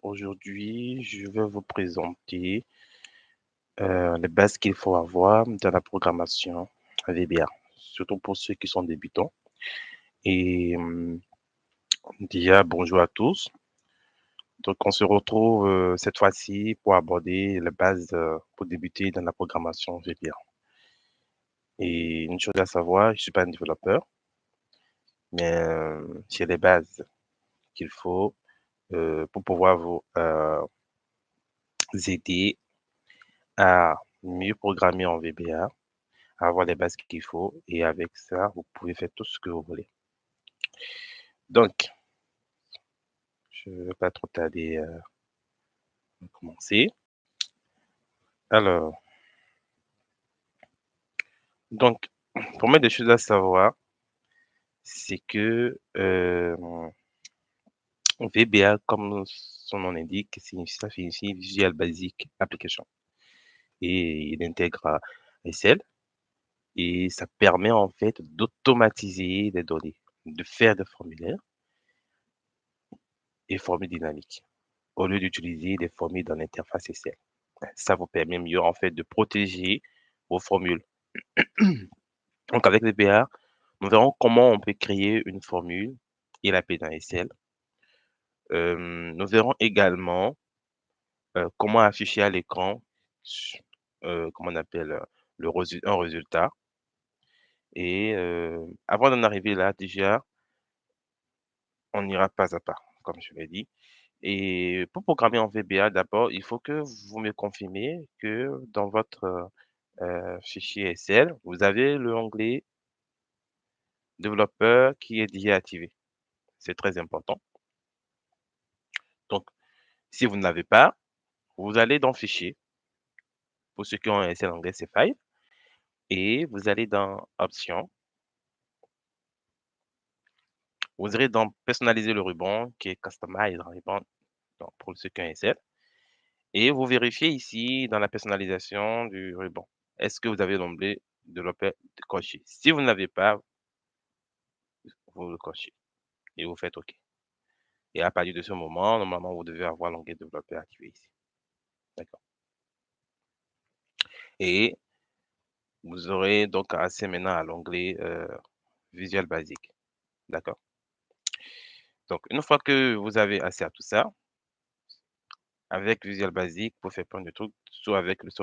Aujourd'hui, je vais vous présenter les bases qu'il faut avoir dans la programmation VBA, surtout pour ceux qui sont débutants. Et déjà, bonjour à tous. Donc, on se retrouve cette fois-ci pour aborder les bases pour débuter dans la programmation VBA. Et une chose à savoir, je ne suis pas un développeur, mais j'ai les bases qu'il faut pour pouvoir vous aider à mieux programmer en VBA, avoir les bases qu'il faut et avec ça, vous pouvez faire tout ce que vous voulez. Donc, je ne vais pas trop tarder à commencer. Alors, donc, pour moi, des choses à savoir, c'est que VBA, comme son nom l'indique, ça signifie Visual Basic Application. Et il intègre Excel et ça permet en fait d'automatiser les données, de faire des formulaires et formules dynamiques au lieu d'utiliser des formules dans l'interface Excel. Ça vous permet mieux en fait de protéger vos formules. Donc avec VBA, nous verrons comment on peut créer une formule et la payer dans Excel. Nous verrons également comment afficher à l'écran, comment on appelle, un résultat. Et avant d'en arriver là, déjà, on ira pas à pas, comme je l'ai dit. Et pour programmer en VBA, d'abord, il faut que vous me confirmiez que dans votre fichier Excel, vous avez l'onglet développeur qui est déjà activé. C'est très important. Donc, si vous ne l'avez pas, vous allez dans Fichier. Pour ceux qui ont un Excel anglais, c'est File. Et vous allez dans Options. Vous irez dans Personnaliser le ruban, qui est Customize ruban pour ceux qui ont un Excel. Et vous vérifiez ici dans la personnalisation du ruban. Est-ce que vous avez l'onglet développeur coché? Si vous ne l'avez pas, vous le cochez et vous faites OK. Et à partir de ce moment, normalement, vous devez avoir l'onglet développeur activé ici. D'accord. Et vous aurez donc accès maintenant à l'onglet Visual Basic. D'accord. Donc, une fois que vous avez accès à tout ça, avec Visual Basic, pour faire plein de trucs, soit avec cet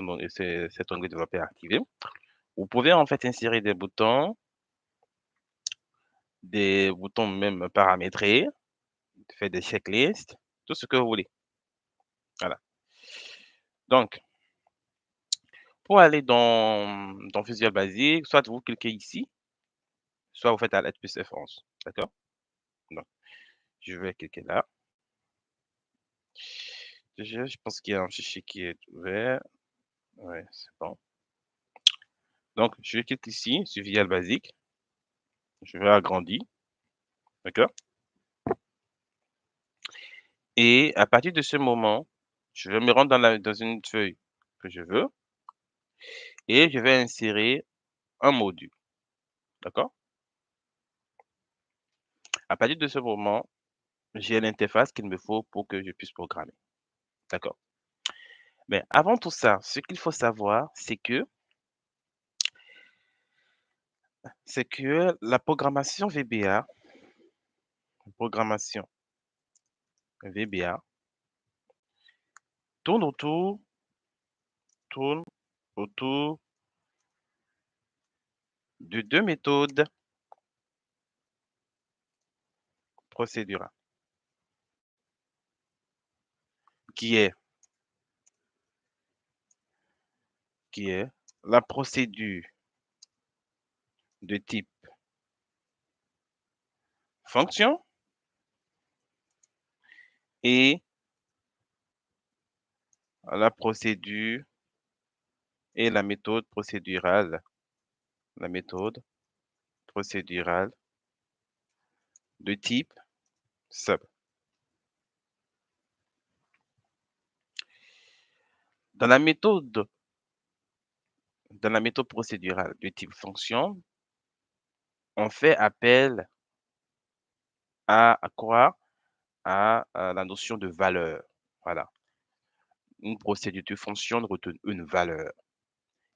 onglet développeur activé, vous pouvez en fait insérer des boutons même paramétrés, faire des checklists, tout ce que vous voulez. Voilà. Donc, pour aller dans Visual Basic, soit vous cliquez ici, soit vous faites Alt plus F11. D'accord? Donc, je vais cliquer là. Déjà, je pense qu'il y a un fichier qui est ouvert. Ouais, c'est bon. Donc, je clique ici sur Visual Basic. Je vais agrandir. D'accord? Et à partir de ce moment, je vais me rendre dans une feuille que je veux et je vais insérer un module. D'accord? À partir de ce moment, j'ai l'interface qu'il me faut pour que je puisse programmer. D'accord? Mais avant tout ça, ce qu'il faut savoir, c'est que la programmation VBA tourne autour, tourne autour de deux méthodes procédurales, qui est, qui est la procédure de type fonction et la procédure et la méthode procédurale de type sub. Dans la méthode, dans la méthode procédurale de type fonction, on fait appel à quoi? à la notion de valeur. Voilà. Une procédure de fonction retient une valeur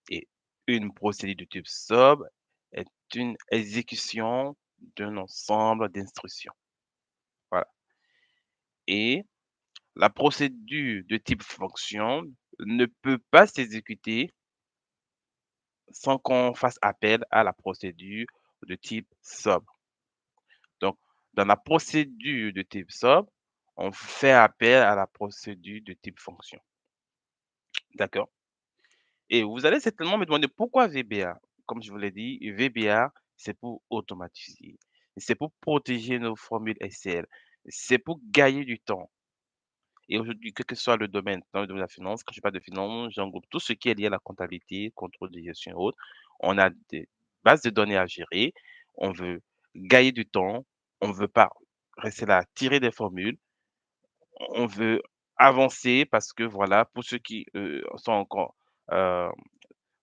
et une procédure de type sub est une exécution d'un ensemble d'instructions. Voilà. Et la procédure de type fonction ne peut pas s'exécuter sans qu'on fasse appel à la procédure de type sub. Donc, dans la procédure de type sub, on fait appel à la procédure de type fonction. D'accord? Et vous allez certainement me demander pourquoi VBA? Comme je vous l'ai dit, VBA, c'est pour automatiser, c'est pour protéger nos formules SQL, c'est pour gagner du temps. Et aujourd'hui, quel que soit le domaine, dans le domaine de la finance, quand je parle de finance, j'englobe tout ce qui est lié à la comptabilité, contrôle de gestion et autres. On a des bases de données à gérer, on veut gagner du temps, on ne veut pas rester là à tirer des formules, on veut avancer parce que voilà, pour ceux qui sont encore euh,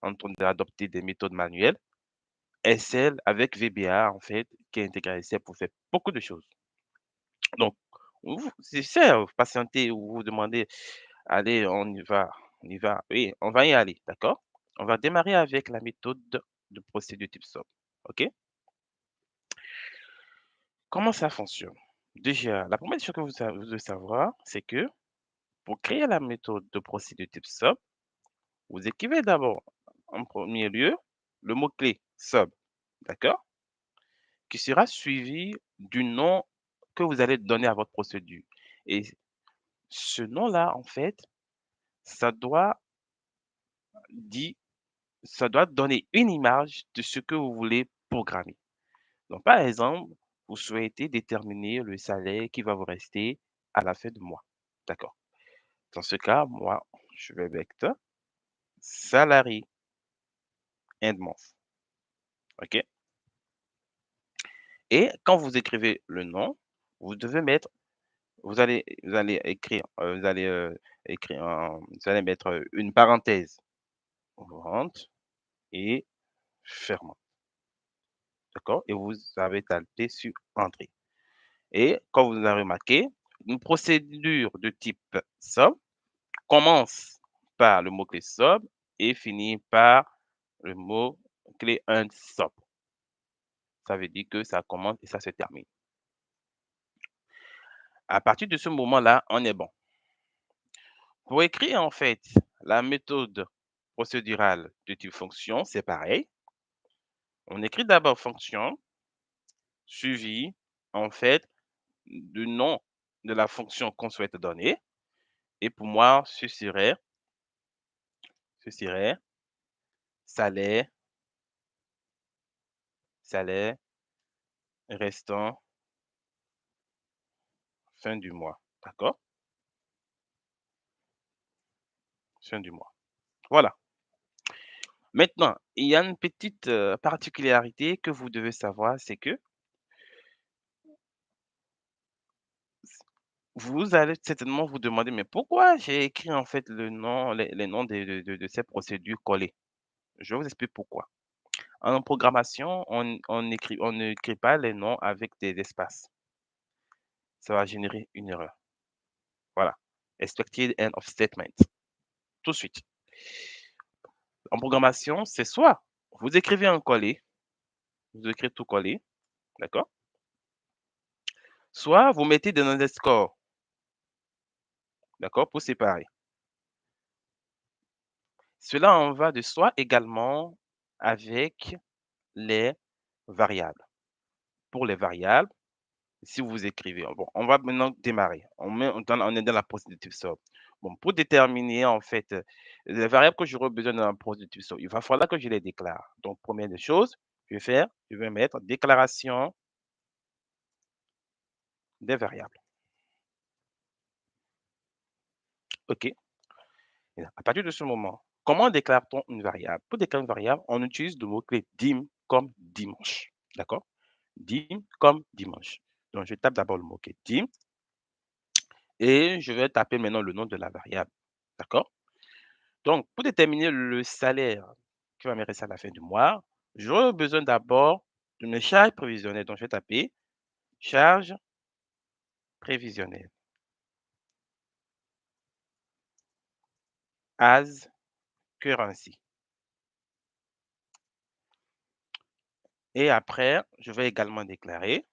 en train d'adopter des méthodes manuelles, Excel avec VBA, en fait, qui est intégré à Excel pour faire beaucoup de choses. Donc, c'est ça, vous patientez ou vous demandez, allez, on y va, oui, on va y aller, d'accord? On va démarrer avec la méthode de procédure type SOP, ok? Comment ça fonctionne? Déjà, la première chose que vous devez savoir, c'est que pour créer la méthode de procédure type SOP, vous écrivez d'abord, en premier lieu, le mot-clé SOP, d'accord? Qui sera suivi du nom que vous allez donner à votre procédure. Et ce nom-là, en fait, ça doit dire, ça doit donner une image de ce que vous voulez programmer. Donc, par exemple, vous souhaitez déterminer le salaire qui va vous rester à la fin du mois. D'accord. Dans ce cas, moi, je vais mettre salary end month. OK? Et quand vous écrivez le nom, vous devez mettre, vous allez écrire, vous allez mettre une parenthèse ouvrante et fermante. D'accord? Et vous avez tapé sur entrée. Et comme vous avez remarqué, une procédure de type SOM commence par le mot-clé SOM et finit par le mot-clé un SOP. Ça veut dire que ça commence et ça se termine. À partir de ce moment-là, on est bon. Pour écrire en fait la méthode procédurale de type fonction, c'est pareil. On écrit d'abord fonction suivi en fait du nom de la fonction qu'on souhaite donner. Et pour moi, ce serait salaire, salaire restant fin du mois. D'accord? Fin du mois. Voilà. Maintenant, il y a une petite particularité que vous devez savoir, c'est que vous allez certainement vous demander, mais pourquoi j'ai écrit en fait le nom, les noms de ces procédures collées? Je vous explique pourquoi. En programmation, on n'écrit pas les noms avec des espaces. Ça va générer une erreur. Voilà. Expected end of statement. Tout de suite. En programmation, c'est soit vous écrivez un collé, vous écrivez tout collé, d'accord? Soit vous mettez des underscores, d'accord, pour séparer. Cela en va de soi également avec les variables. Pour les variables, si vous écrivez, bon, on va maintenant démarrer. On est dans la procédure type sort. Bon, pour déterminer en fait les variables que j'aurai besoin dans la procédure type sort, il va falloir que je les déclare. Donc, première des choses, je vais mettre déclaration des variables. OK. Et à partir de ce moment, comment déclare-t-on une variable? Pour déclarer une variable, on utilise le mot-clé dim comme dimanche. D'accord? Dim comme dimanche. Donc, je tape d'abord le mot-clé dim et je vais taper maintenant le nom de la variable. D'accord? Donc, pour déterminer le salaire qui va me rester à la fin du mois, j'aurai besoin d'abord de mes charges prévisionnelles. Donc, je vais taper charge prévisionnel. As currency. Et après, je vais également déclarer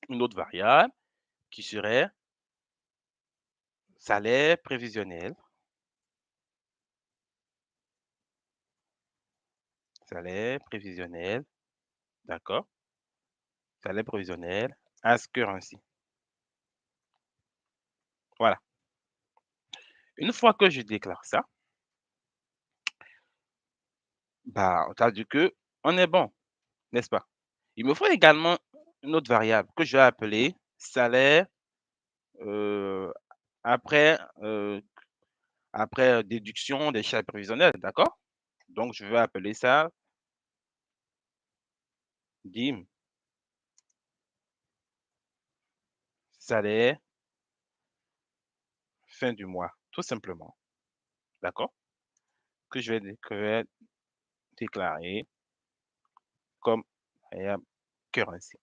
une autre variable qui serait salaire prévisionnel. Salaire prévisionnel, d'accord? Salaire prévisionnel as currency. Voilà. Une fois que je déclare ça, bah, ça veut dire qu'on est bon, n'est-ce pas? Il me faut également une autre variable que je vais appeler salaire euh, après, après déduction des charges prévisionnelles, d'accord? Donc, je vais appeler ça DIM, salaire fin du mois, tout simplement, d'accord? Que je vais déclarer comme variable currency.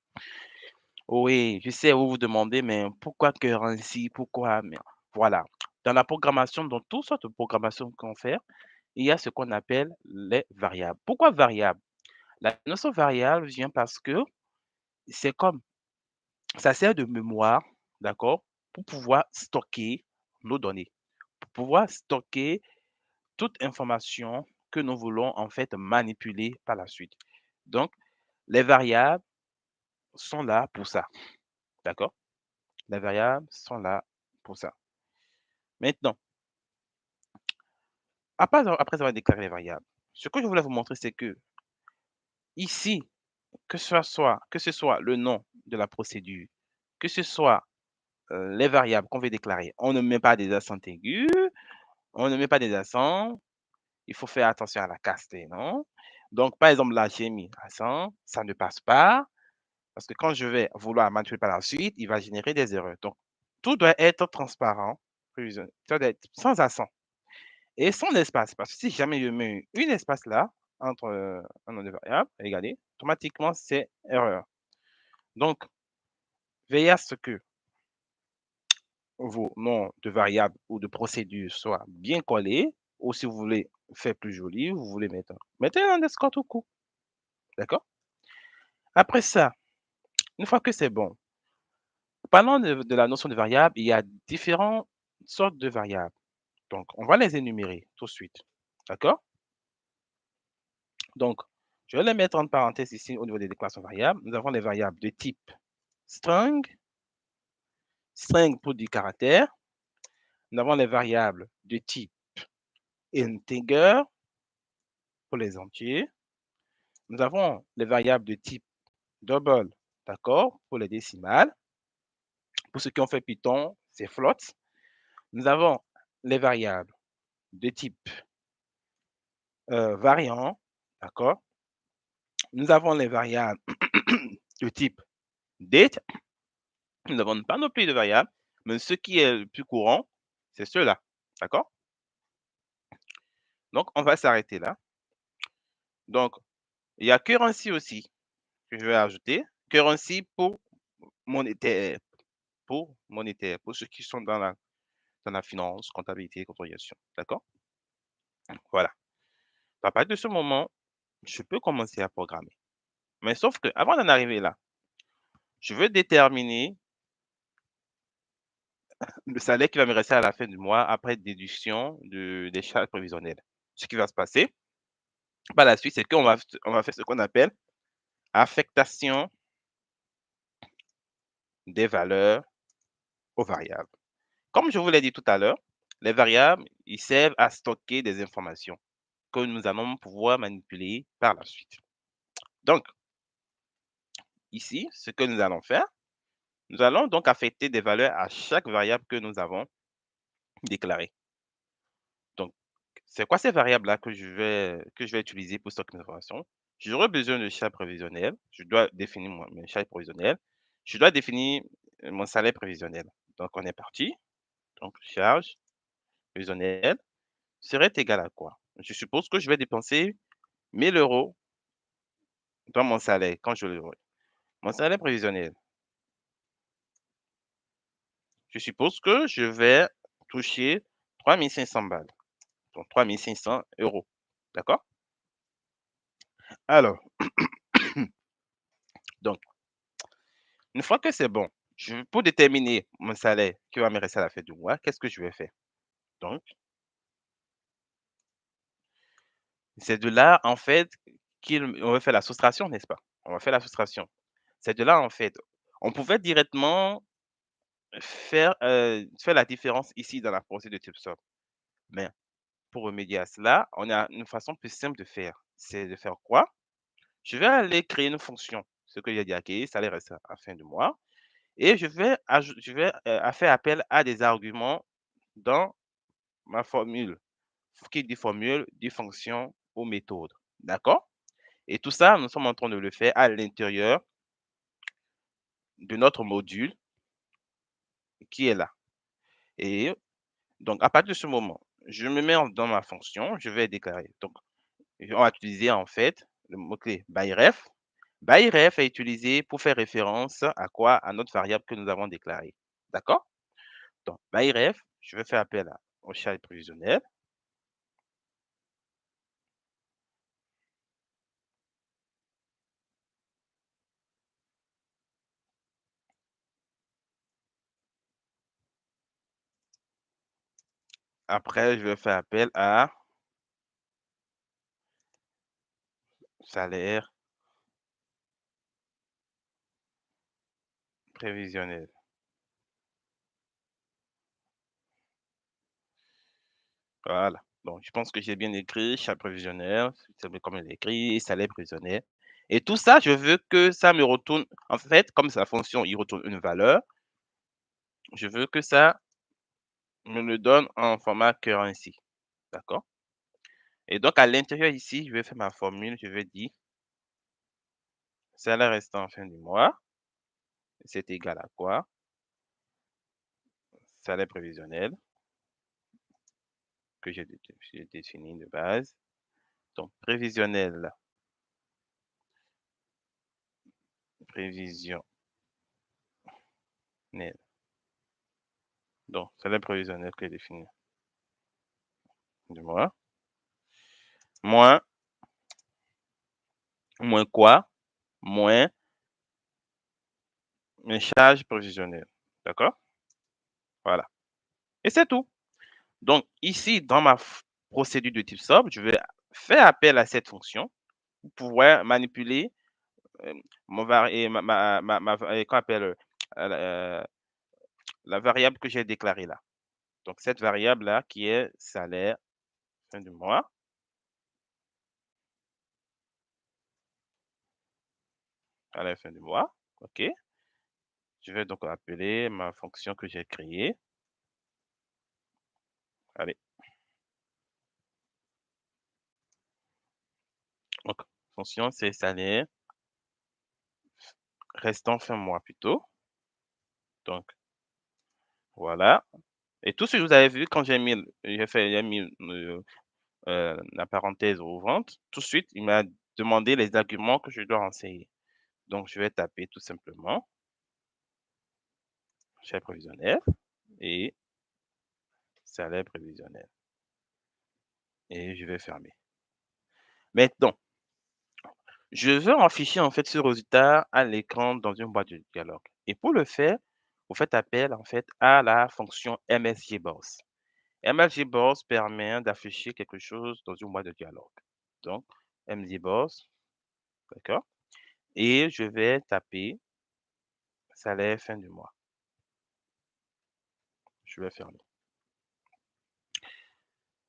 Oui, je sais, vous vous demandez, mais pourquoi currency? Pourquoi? Mais voilà. Dans la programmation, dans toutes sortes de programmations qu'on fait, il y a ce qu'on appelle les variables. Pourquoi variable? La notion variable vient parce que c'est comme, ça sert de mémoire, d'accord, pour pouvoir stocker nos données, pour pouvoir stocker toute information que nous voulons en fait manipuler par la suite. Donc, les variables sont là pour ça, d'accord? Les variables sont là pour ça. Maintenant, après avoir déclaré les variables, ce que je voulais vous montrer, c'est que ici, que ce soit le nom de la procédure, que ce soit les variables qu'on veut déclarer, on ne met pas des accents aigus, on ne met pas des accents, il faut faire attention à la caster, non? Donc, par exemple, là, j'ai mis accent, ça ne passe pas, parce que quand je vais vouloir manipuler par la suite, il va générer des erreurs. Donc, tout doit être transparent, ça doit être sans accent. Et son espace, parce que si jamais je mets une espace là, entre un nom de variable, égalé, automatiquement, c'est erreur. Donc, veillez à ce que vos noms de variables ou de procédures soient bien collés, ou si vous voulez faire plus joli, vous voulez mettez un underscore tout court, d'accord? Après ça, une fois que c'est bon, parlant de la notion de variable, il y a différentes sortes de variables. Donc, on va les énumérer tout de suite, d'accord? Donc, je vais les mettre en parenthèse ici au niveau des déclarations variables. Nous avons les variables de type string, string pour du caractère. Nous avons les variables de type integer pour les entiers. Nous avons les variables de type double, d'accord, pour les décimales. Pour ceux qui ont fait Python, c'est float. Nous avons les variables de type variant, d'accord. Nous avons les variables de type date. Nous n'avons pas non plus de variables, mais ce qui est le plus courant, c'est ceux-là, d'accord. Donc, on va s'arrêter là. Donc, il y a currency aussi que je vais ajouter. Currency monétaire, pour monétaire, pour ceux qui sont dans la finance, comptabilité et contrôlation, d'accord. Voilà. À partir de ce moment, je peux commencer à programmer. Mais sauf que avant d'en arriver là, je veux déterminer le salaire qui va me rester à la fin du mois après déduction des charges prévisionnelles. Ce qui va se passer par la suite, c'est on va faire ce qu'on appelle affectation des valeurs aux variables. Comme je vous l'ai dit tout à l'heure, les variables, ils servent à stocker des informations que nous allons pouvoir manipuler par la suite. Donc, ici, ce que nous allons faire, nous allons donc affecter des valeurs à chaque variable que nous avons déclarée. Donc, c'est quoi ces variables-là que je vais utiliser pour stocker mes informations? J'aurai besoin de charges prévisionnelles. Je dois définir mes charges prévisionnelles. Je dois définir mon salaire prévisionnel. Donc, on est parti. Donc, charge prévisionnelle serait égal à quoi? Je suppose que je vais dépenser 1000 euros dans mon salaire quand je l'aurai. Mon salaire prévisionnel, je suppose que je vais toucher 3 500 balles, donc 3 500 €. D'accord? Alors, donc, une fois que c'est bon, pour déterminer mon salaire qui va me rester à la fin du mois, qu'est-ce que je vais faire? Donc, c'est de là, en fait, on va faire la soustraction, n'est-ce pas? On va faire la soustraction. C'est de là, en fait, on pouvait directement faire la différence ici dans la procédure de type SOP. Mais pour remédier à cela, on a une façon plus simple de faire. C'est de faire quoi? Je vais aller créer une fonction, ce que j'ai dit, OK, ça allait rester à la fin du mois et je vais, faire appel à des arguments dans ma formule. Qui dit formule, dit fonction ou méthode. D'accord? Et tout ça, nous sommes en train de le faire à l'intérieur de notre module qui est là. Et donc, à partir de ce moment, je me mets dans ma fonction, je vais déclarer. Donc, on va utiliser en fait le mot-clé byref. Byref est utilisé pour faire référence à quoi? À notre variable que nous avons déclarée. D'accord? Donc, byref, je vais faire appel au child prévisionnel. Après, je vais faire appel à salaire prévisionnel. Voilà. Donc, je pense que j'ai bien écrit child prévisionnel, c'est bien comme il est écrit, salaire prévisionnel. Et tout ça, je veux que ça me retourne, en fait, comme sa fonction, il retourne une valeur, je veux que ça me le donne en format currency. D'accord? Et donc, à l'intérieur ici, je vais faire ma formule, je vais dire salaire restant en fin du mois, c'est égal à quoi? Salaire prévisionnel que j'ai défini de base. Donc, prévisionnel. Donc, salaire prévisionnel que j'ai défini du mois, moins, moins quoi? Moins mes charges prévisionnelles. D'accord? Voilà. Et c'est tout. Donc, ici, dans ma procédure de type SOP, je vais faire appel à cette fonction pour pouvoir manipuler mon vari qu'on appelle, la variable que j'ai déclarée là. Donc cette variable-là qui est salaire fin du mois, à la fin du mois, OK. Je vais donc appeler ma fonction que j'ai créée. Allez, donc fonction c'est salaire restant fin mois plutôt. Donc voilà. Et tout ce que vous avez vu quand j'ai mis, la parenthèse ouvrante, tout de suite, il m'a demandé les arguments que je dois renseigner. Donc je vais taper tout simplement chef prévisionnel et salaire prévisionnel et je vais fermer. Maintenant, je veux afficher en fait ce résultat à l'écran dans une boîte de dialogue et pour le faire, vous faites appel en fait à la fonction MSJBoss. MSJBoss permet d'afficher quelque chose dans une boîte de dialogue. Donc MSJBoss, d'accord? Et je vais taper salaire fin du mois. Je vais fermer.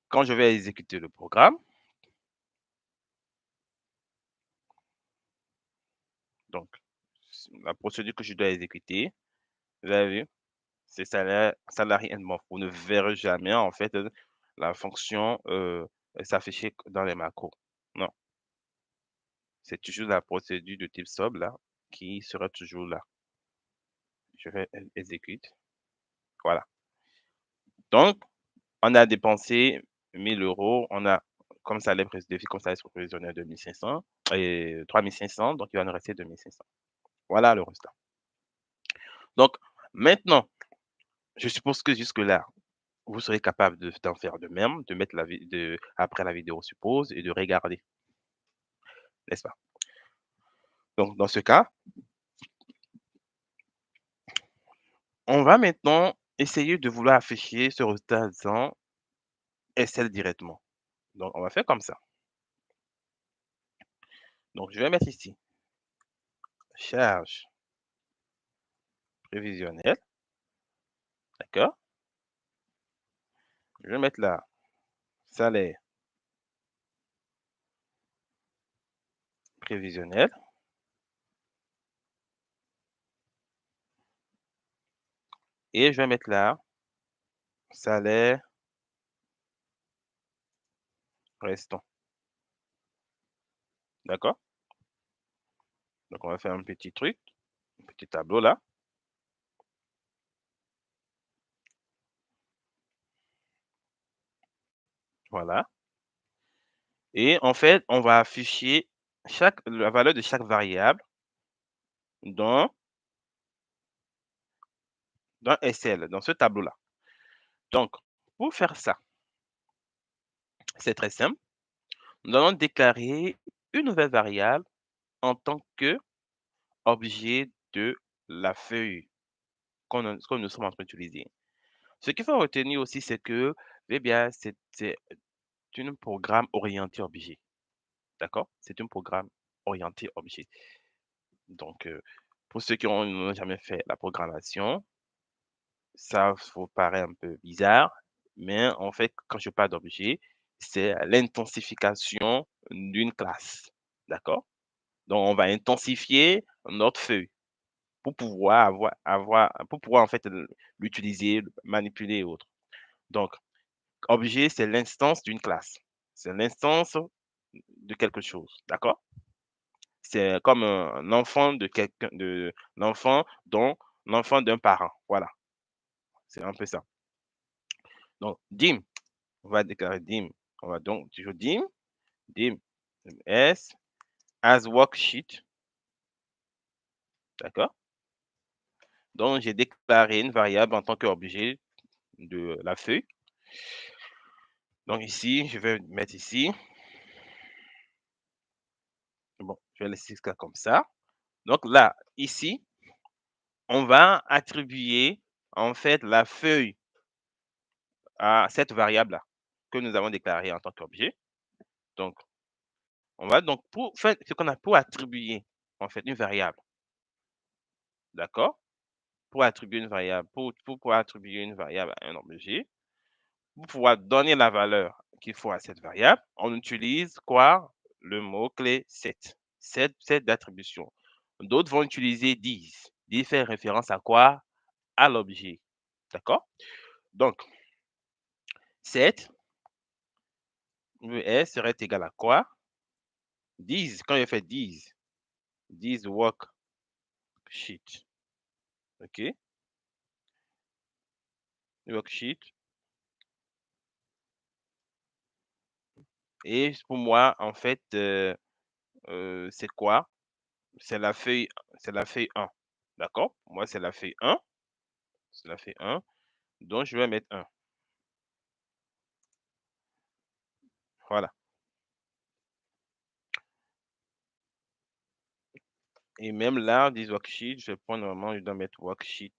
Quand je vais exécuter le programme, donc la procédure que je dois exécuter, vous avez vu, c'est salary and month. Vous ne verrez jamais en fait, la fonction, s'afficher dans les macros. Non, c'est toujours la procédure de type SOB là, qui sera toujours là. Je vais exécute, voilà. Donc, on a dépensé 1 000 €, on a comme salaire défi comme salaire prévisionnel 2 500 et 3 500, donc il va nous rester 2 500. Voilà le résultat. Donc maintenant Je suppose que jusque-là, vous serez capable d'en faire de même, de mettre après la vidéo sur pause et de regarder, n'est-ce pas? Donc, dans ce cas, on va maintenant essayer de vouloir afficher ce résultat dans Excel directement. Donc, on va faire comme ça. Donc, je vais mettre ici, charge prévisionnelle, d'accord? Je vais mettre là, salaire prévisionnel. Et je vais mettre là, salaire restant, d'accord? Donc, on va faire un petit truc, un petit tableau là. Voilà. Et en fait, on va afficher la valeur de chaque variable dans, dans Excel, dans ce tableau-là. Donc, pour faire ça, c'est très simple. Nous allons déclarer une nouvelle variable en tant que objet de la feuille que nous sommes en train d'utiliser. Ce qu'il faut retenir aussi, c'est que VBA, c'est un programme orienté objet. D'accord? C'est un programme orienté objet. Donc, pour ceux qui n'ont jamais fait la programmation, ça vous paraît un peu bizarre, mais en fait, quand je parle d'objet, c'est l'intensification d'une classe. D'accord? Donc, on va intensifier notre feuille pour pouvoir pour pouvoir en fait l'utiliser, le manipuler et autres. Donc, objet, c'est l'instance d'une classe. C'est l'instance de quelque chose. D'accord? C'est comme un enfant de quelqu'un, l'enfant d'un parent. Voilà. C'est un peu ça. Donc, dim, on va déclarer dim. On va donc toujours dim s as worksheet. D'accord? Donc, j'ai déclaré une variable en tant qu'objet de la feuille. Donc, ici, je vais mettre ici. Bon, je vais laisser ça comme ça. Donc là, ici, on va attribuer en fait la feuille à cette variable-là que nous avons déclarée en tant qu'objet. Donc, on va donc pour faire ce qu'on a pour attribuer en fait une variable, d'accord? Pour attribuer une variable, pour pouvoir attribuer une variable à un objet, pour pouvoir donner la valeur qu'il faut à cette variable, on utilise quoi? Le mot-clé set. Set d'attribution. D'autres vont utiliser this. This fait référence à quoi? À l'objet. D'accord? Donc, set S serait égal à quoi? This, quand je fais this worksheet. OK? Worksheet. Et pour moi, en fait, c'est quoi? C'est la feuille, c'est la feuille 1. D'accord? Moi, c'est la feuille 1. C'est la feuille 1. Donc, je vais mettre 1. Voilà. Et même là, this worksheet, je vais prendre normalement, je dois mettre worksheet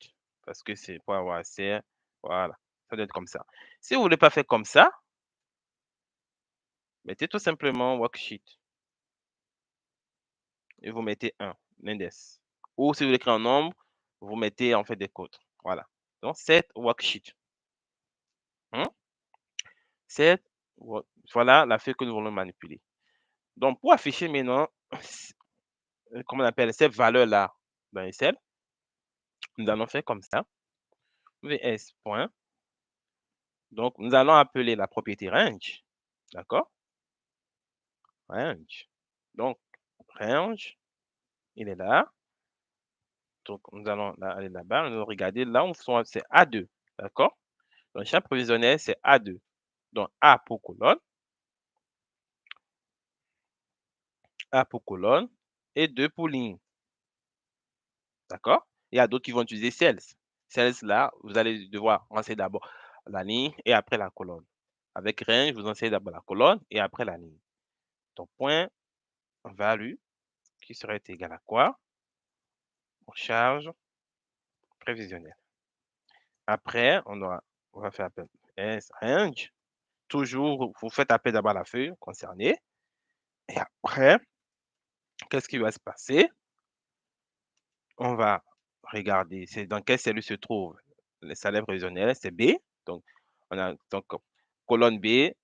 parce que c'est pour avoir accès. Voilà. Ça doit être comme ça. Si vous voulez pas faire comme ça, mettez tout simplement worksheet et vous mettez 1, l'index. Ou si vous l'écrivez en nombre, vous mettez en fait des codes. Voilà. Donc, set worksheet. Hein? Set, voilà la feuille que nous voulons manipuler. Donc, pour afficher maintenant, comment on appelle, cette valeur-là dans Excel, nous allons faire comme ça. VS point. Donc, nous allons appeler la propriété range. D'accord? Range. Donc, range, il est là. Donc, nous allons aller là-bas. Nous allons regarder là où c'est A2. D'accord? Donc, champ prévisionnel, c'est A2. Donc, A pour colonne, et 2 pour ligne. D'accord? Il y a d'autres qui vont utiliser cells. Celles-là, vous allez devoir lancer d'abord la ligne et après la colonne. Avec range, vous lancez d'abord la colonne et après la ligne. Donc, point value qui serait égal à quoi? On charge prévisionnelle. Après, on va faire appel S range. Toujours, vous faites appel d'abord à la feuille concernée. Et après, qu'est-ce qui va se passer? On va regarder c'est dans quelle cellule se trouve le salaire prévisionnel, c'est B. Donc, on a donc colonne B,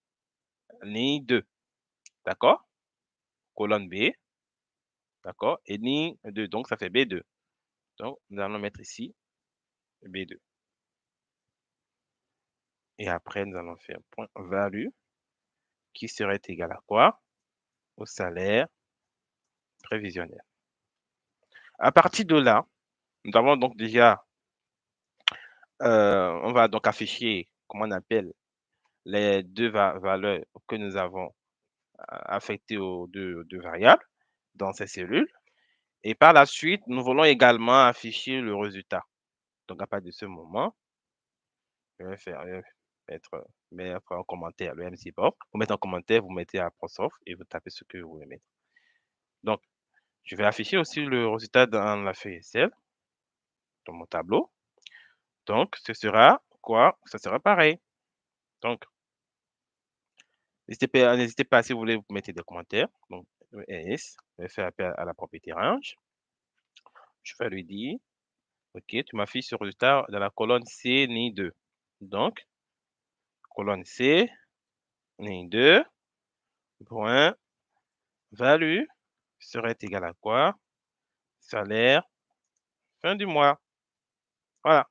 ligne 2, d'accord? Colonne B, d'accord? Et ligne 2, donc ça fait B2. Donc, nous allons mettre ici B2. Et après, nous allons faire point value qui serait égal à quoi? Au salaire prévisionnel. À partir de là, nous avons donc déjà, on va donc afficher, comment on appelle, les deux valeurs que nous avons affectées aux deux variables dans ces cellules. Et par la suite, nous voulons également afficher le résultat. Donc, à partir de ce moment, je vais mettre en commentaire le MCBOP. Vous mettez en commentaire, vous mettez Microsoft et vous tapez ce que vous voulez mettre. Donc, je vais afficher aussi le résultat dans la feuille Excel, dans mon tableau. Donc, ce sera quoi? Ce sera pareil. Donc, n'hésitez pas si vous voulez, vous mettez des commentaires. Donc, ES, je vais faire appel à la propriété range. Je vais lui dire, OK, tu m'affiches ce résultat dans la colonne C, ligne 2. Donc, colonne C, ligne 2, point, value serait égal à quoi? Salaire, fin du mois. Voilà.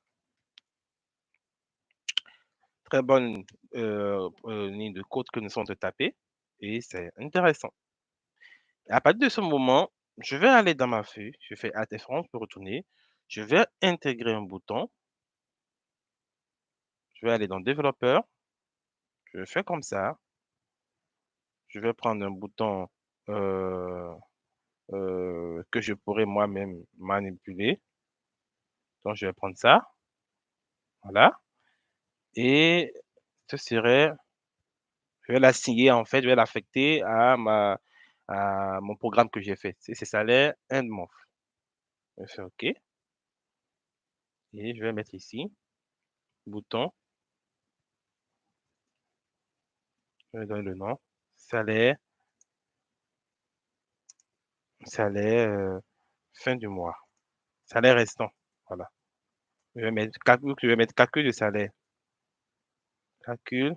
Très bonne ligne de code que nous sommes de taper et c'est intéressant. À partir de ce moment, je vais aller dans ma feuille, je fais Alt F11 pour retourner. Je vais intégrer un bouton. Je vais aller dans développeur. Je fais comme ça. Je vais prendre un bouton que je pourrais moi-même manipuler. Donc, je vais prendre ça. Voilà. Et ce serait, je vais l'assigner en fait, je vais l'affecter à mon programme que j'ai fait. C'est salaire end month. Je fais OK. Et je vais mettre ici, bouton. Je vais donner le nom. Salaire, fin du mois. Salaire restant. Voilà. Je vais mettre calcul de salaire. Calcul.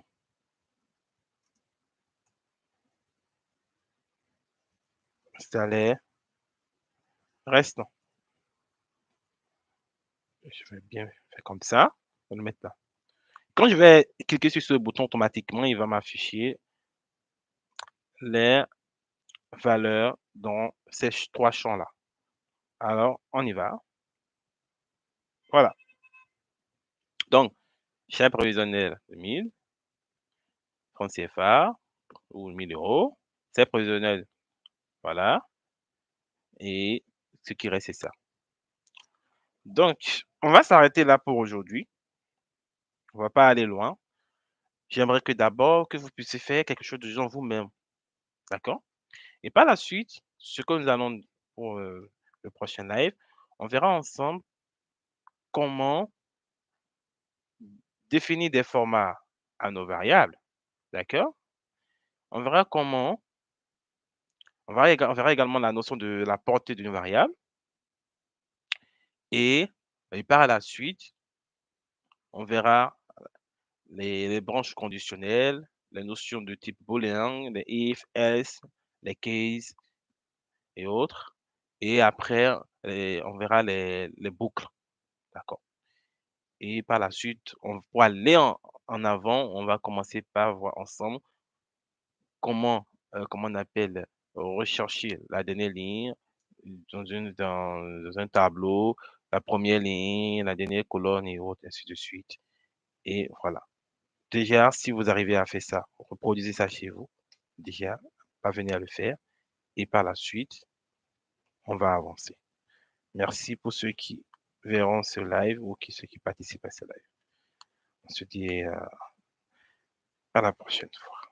Salaire restant. Je vais bien faire comme ça. Je vais le mettre là. Quand je vais cliquer sur ce bouton, automatiquement, il va m'afficher les valeurs dans ces trois champs-là. Alors, on y va. Voilà. Donc, chèque prévisionnel de 1000, francs CFA ou 1000 euros. C'est prévisionnel, voilà. Et ce qui reste, c'est ça. Donc, on va s'arrêter là pour aujourd'hui. On ne va pas aller loin. J'aimerais que d'abord que vous puissiez faire quelque chose de genre vous-même. D'accord? Et par la suite, ce que nous allons pour le prochain live, on verra ensemble comment définir des formats à nos variables. D'accord? On verra comment, on verra également la notion de la portée d'une variable. Et, par la suite, on verra les branches conditionnelles, les notions de type booléen, les if, else, les case et autres. Et après, on verra les boucles. D'accord? Et par la suite, pour aller en avant, on va commencer par voir ensemble comment, comment on appelle, rechercher la dernière ligne dans un tableau, la première ligne, la dernière colonne et autres, ainsi de suite. Et voilà. Déjà, si vous arrivez à faire ça, reproduisez ça chez vous. Déjà, parvenez à le faire. Et par la suite, on va avancer. Merci pour ceux qui verront ce live ou ceux qui participent à ce live. On se dit à la prochaine fois.